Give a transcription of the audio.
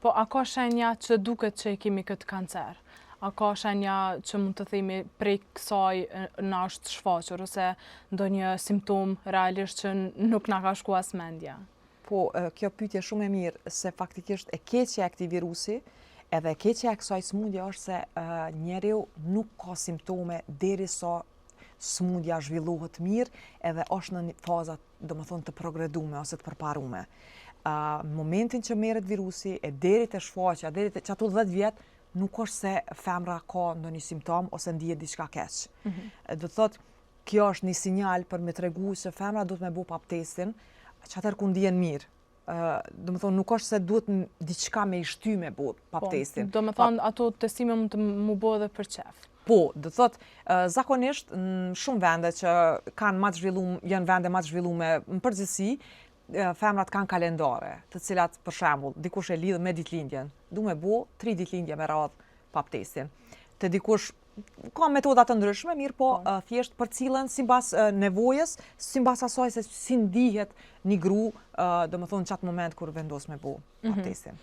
Po, a ka shenja që duket që i kemi këtë kancer? A ka shenja që mund të themi prej kësaj na është shfaqur, ose ndonjë simptom realisht që nuk na ka shku as mendja? Po, kjo pyetje shumë e mirë, se faktikisht e keqja e këtij virusi, edhe e keqja e kësaj smundje është se njeriu nuk ka simptome derisa smundja zhvillohet mirë edhe është në fazat, domethënë, të progredume ose të përparume. Momentin që merret virusi e deri te shfaqja, deri te ato 10 vjet, nuk është se femra ka ndonjë simptom ose ndihet diçka keq. Do të thotë, kjo është një sinjal për me tregu se femra duhet me bëu pap testin, që atëherë ku ndihen mirë. Do të thonë, nuk është se duhet diçka me i shty me bëu pap testin. Do të thonë, ato testime mund të mu bëu edhe për qef. Po, do të thotë, zakonisht në shumë vende që kanë më të zhvilluar, janë vende më të zhvilluara në përgjithësi, femrat kanë kalendare, të cilat, për shembull, dikush e lidh me ditëlindjen, du me bëu 3 ditëlindje me radhë pap testin. Te dikush ka metoda të ndryshme, mirë po thjesht përcillen sipas nevojës, sipas asaj se si ndihet një gru, domethënë në çat moment kur vendos me bëu pap testin.